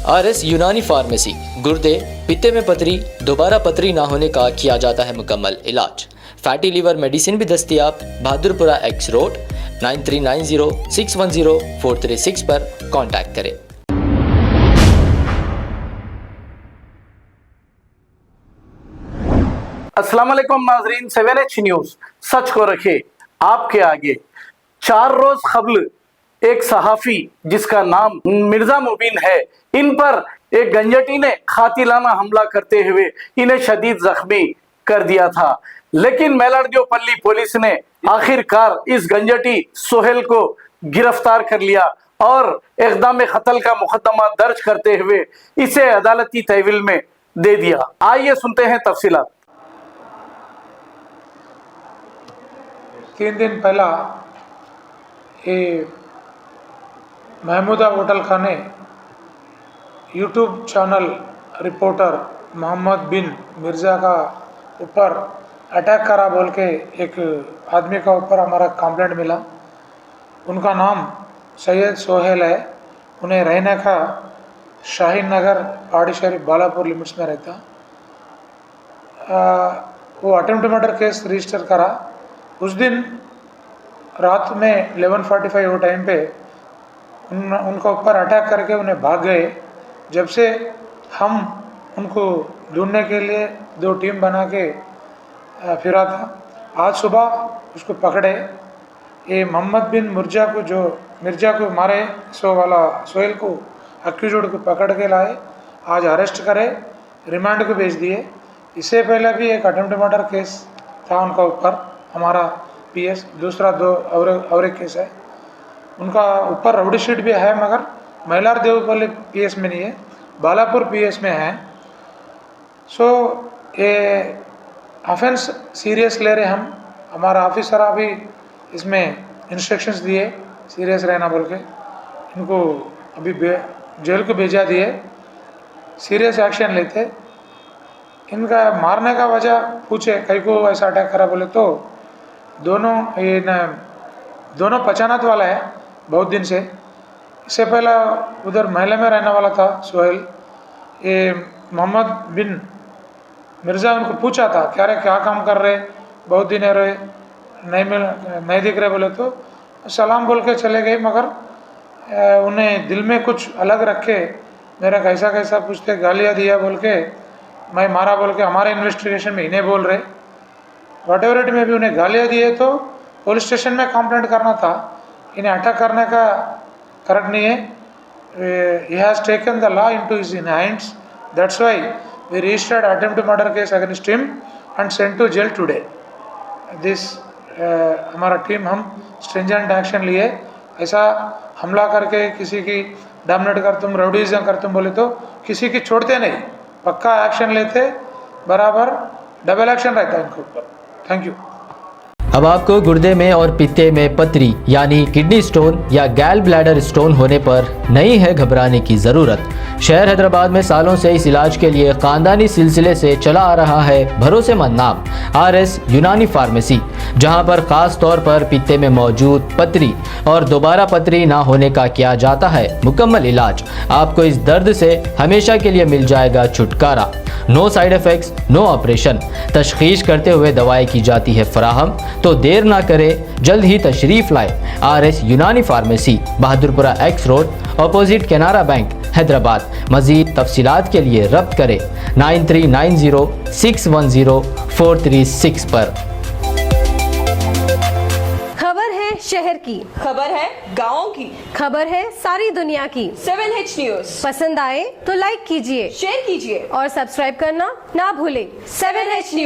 RS यूनानी pharmacy, गुर्दे, पित्ते में पथरी, दोबारा पथरी ना होने का किया जाता है मुकम्मल इलाज। फैटी लीवर मेडिसिन भी दस्तियाब। बहादुरपुरा X रोड 9390610436 पर कांटेक्ट करें। अस्सलाम वालेकुम नाजरीन, 7H न्यूज सच को रखे आपके आगे। 4 रोज कबल एक सहाफी जिसका नाम मिर्जा मुबीन है, इन पर एक गंजटी ने कातिलाना हमला करते हुए इन्हें शदीद जख्मी कर दिया था। लेकिन मेलाडदेवपल्ली पुलिस ने आखिरकार इस गंजटी सोहेल को गिरफ्तार कर लिया और इक़दाम कत्ल का मुकदमा दर्ज करते हुए इसे अदालती तहवील में दे दिया। आइए सुनते हैं तफसीलात। 3 दिन पहला ये महमूदा होटल खाने यूट्यूब चैनल रिपोर्टर मोहम्मद बिन मिर्ज़ा का ऊपर अटैक करा बोल के एक आदमी का ऊपर हमारा कंप्लेंट मिला। उनका नाम सैयद सोहेल है। उन्हें रहने का शाहीन नगर पहाड़ी शरीफ बालापुर लिमिट्स में रहता। वो अटेम्प्ट मर्डर केस रजिस्टर करा। उस दिन रात में 11:45 वो टाइम पे उनका ऊपर अटैक करके उन्हें भाग गए। जब से हम उनको ढूंढने के लिए 2 टीम बना के फिरा था। आज सुबह उसको पकड़े। ये मोहम्मद बिन मिर्ज़ा को मारे सो वाला सोहेल को एक्यूज्ड को पकड़ के लाए। आज अरेस्ट करे, रिमांड को भेज दिए। इससे पहले भी एक अटेम्प्ट मर्डर केस था उनका ऊपर, हमारा PS, दूसरा 2 और एक केस है। उनका ऊपर राउडी शीट भी है, मगर मेलाडदेवपल्ली PS में नहीं है, बालापुर PS में है। सो ये ऑफेंस सीरियस ले रहे हम। हमारा ऑफिसर अभी इसमें इंस्ट्रक्शंस दिए सीरियस रहना बोल के। इनको अभी जेल को भेजा दिए, सीरियस एक्शन लेते। इनका मारने का वजह पूछे कई को ऐसा अटैक करा बोले तो दोनों पहचानत वाला है बहुत दिन से। इससे पहला उधर महल में रहने वाला था सोहेल। ये मोहम्मद बिन मिर्ज़ा उनको पूछा था क्या काम कर रहे, बहुत दिन रहे नहीं दिख रहे बोले तो सलाम बोल के चले गए। मगर उन्हें दिल में कुछ अलग रखे, मेरा कैसा पूछते, गालियाँ दिया बोल के, मैं मारा बोल के हमारे इन्वेस्टिगेशन में इन्हें बोल रहे। व्हाटएवर इट में भी उन्हें गालियाँ दिए तो पुलिस स्टेशन में कंप्लेंट करना था। इन्हें अटैक करने का करेक्ट नहीं है। he has taken the law into his hands. That's why we registered attempt murder case against him and sent to jail today. This हमारा टीम हम स्ट्रिंजेंट एक्शन लिए। ऐसा हमला करके किसी की डोमिनेट कर तुम राउडीज़म कर तुम बोले तो किसी की छोड़ते नहीं, पक्का एक्शन लेते, बराबर डबल एक्शन रहता है इनके ऊपर। Thank you. अब आपको गुर्दे में और पित्ते में पथरी यानी किडनी स्टोन या गैल ब्लैडर स्टोन होने पर नहीं है घबराने की ज़रूरत। शहर हैदराबाद में सालों से इस इलाज के लिए ख़ानदानी सिलसिले से चला आ रहा है भरोसेमंद नाम RS यूनानी फार्मेसी, जहां पर ख़ास तौर पर पित्ते में मौजूद पथरी और दोबारा पथरी ना होने का किया जाता है मुकम्मल इलाज। आपको इस दर्द से हमेशा के लिए मिल जाएगा छुटकारा। No side effects, no operation, तशखीस करते हुए दवाएं की जाती है फराहम। तो देर ना करें, जल्द ही तशरीफ़ लाए। RS यूनानी pharmacy, Bahadurpura X road, opposite Canara bank, Hyderabad. मज़ीद तफसीलात के लिए रब्त करें 9390610436 पर। खबर है शहर की, खबर है गाँव की, खबर है सारी दुनिया की। 7H न्यूज पसंद आए तो लाइक कीजिए, शेयर कीजिए और सब्सक्राइब करना ना भूलें। 7H news.